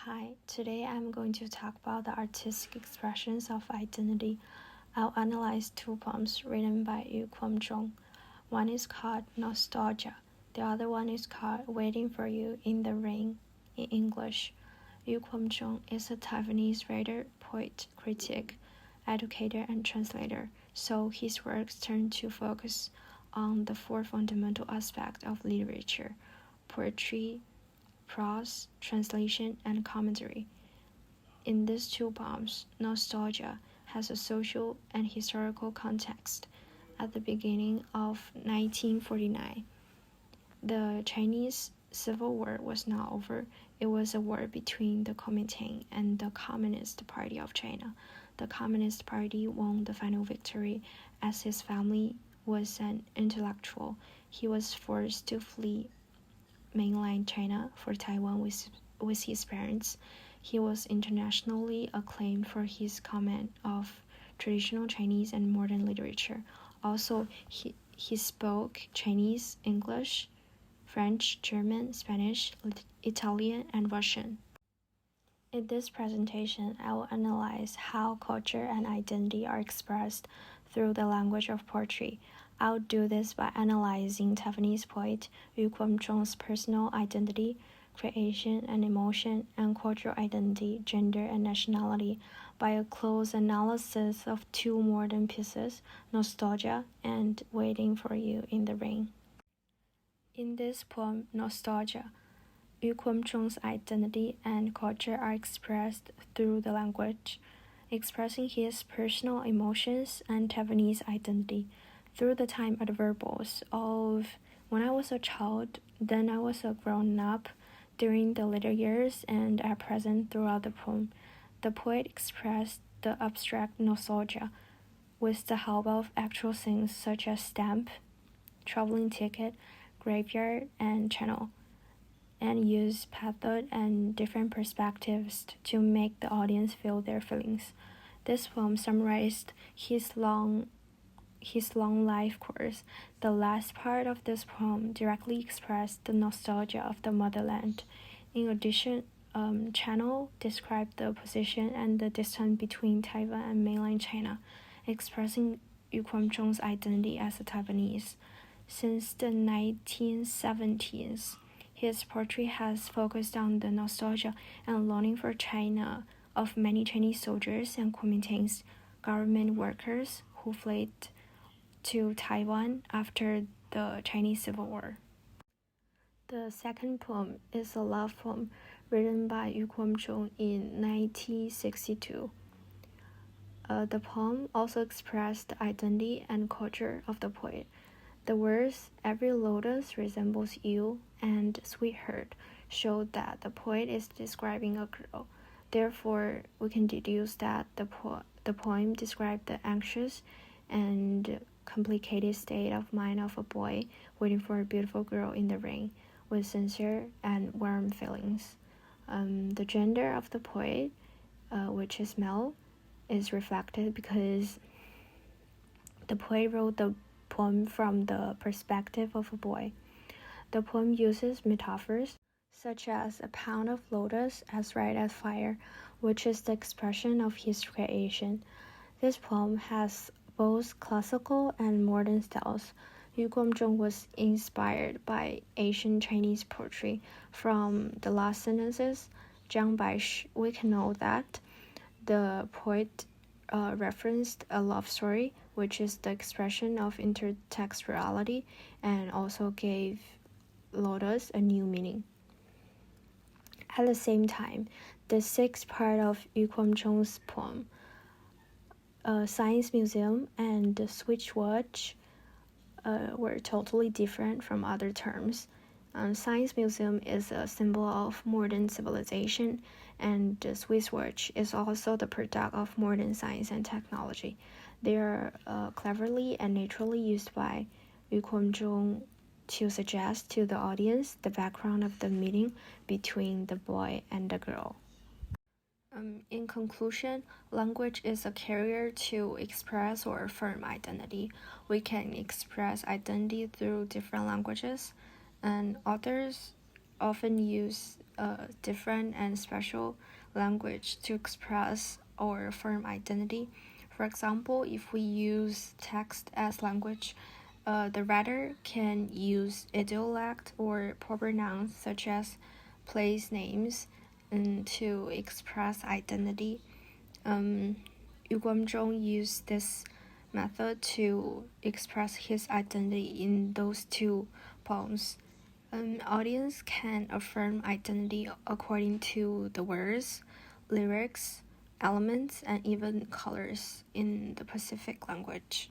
Hi, today I'm going to talk about the artistic expressions of identity. I'll analyze two poems written by Yu Kwom-jong. One is called Nostalgia. The other one is called Waiting for You in the Rain in English. Yu Kwom-jong is a Taiwanese writer, poet, critic, educator, and translator, so his works tend to focus on the four fundamental aspects of literature: poetry, prose, translation, and commentary. In these two poems, Nostalgia has a social and historical context. At the beginning of 1949, the Chinese Civil War was not over. It was a war between the Kuomintang and the Communist Party of China. The Communist Party won the final victory as his family was an intellectual. He was forced to flee mainland China for Taiwan with his parents. He was internationally acclaimed for his command of traditional Chinese and modern literature. Also, he spoke Chinese, English, French, German, Spanish, Italian, and Russian. In this presentation, I will analyze how culture and identity are expressed through the language of poetry. I'll do this by analyzing Taiwanese poet Yu Kwom-jong's personal identity, creation and emotion, and cultural identity, gender, and nationality by a close analysis of two modern pieces, Nostalgia and Waiting for You in the Rain. In this poem, Nostalgia, Yu Kwom-jong's identity and culture are expressed through the language, expressing his personal emotions and Taiwanese identity through the time adverbials of when I was a child, then I was a grown-up, during the later years, and at present throughout the poem. The poet expressed the abstract nostalgia with the help of actual things such as stamp, traveling ticket, graveyard, and channel, and used method and different perspectives to make the audience feel their feelings. This poem summarized his long life course. The last part of this poem directly expressed the nostalgia of the motherland. In addition, Channel described the position and the distance between Taiwan and mainland China, expressing Yu Kwom-jong's identity as a Taiwanese. Since the 1970s, his poetry has focused on the nostalgia and longing for China of many Chinese soldiers and Kuomintang's government workers who fled to Taiwan after the Chinese Civil War. The second poem is a love poem written by Yu Kwom-jong in 1962. The poem also expressed the identity and culture of the poet. The words "every lotus resembles you" and "sweetheart" show that the poet is describing a girl. Therefore, we can deduce that the poem described the anxious and complicated state of mind of a boy waiting for a beautiful girl in the rain with sincere and warm feelings. The gender of the poet, which is male, is reflected because the poet wrote the poem from the perspective of a boy. The poem uses metaphors such as a pound of lotus as red as fire, which is the expression of his creation. This poem has both classical and modern styles. Yu Kwom-jong was inspired by ancient Chinese poetry. From the last sentences, Zhang Baishi, we can know that the poet referenced a love story, which is the expression of intertextuality, and also gave lotus a new meaning. At the same time, the sixth part of Yu Kwom-jong's poem, Science Museum and the Switch Watch, were totally different from other terms. Science Museum is a symbol of modern civilization, and the Swiss watch is also the product of modern science and technology. They are cleverly and naturally used by Yu Kwom-jong to suggest to the audience the background of the meeting between the boy and the girl. In conclusion, language is a carrier to express or affirm identity. We can express identity through different languages, and authors often use different and special language to express or affirm identity. For example, if we use text as language, the writer can use idiolect or proper nouns such as place names to express identity. Yu Guangzhong used this method to express his identity in those two poems. An audience can affirm identity according to the words, lyrics, elements, and even colors in the Pacific language.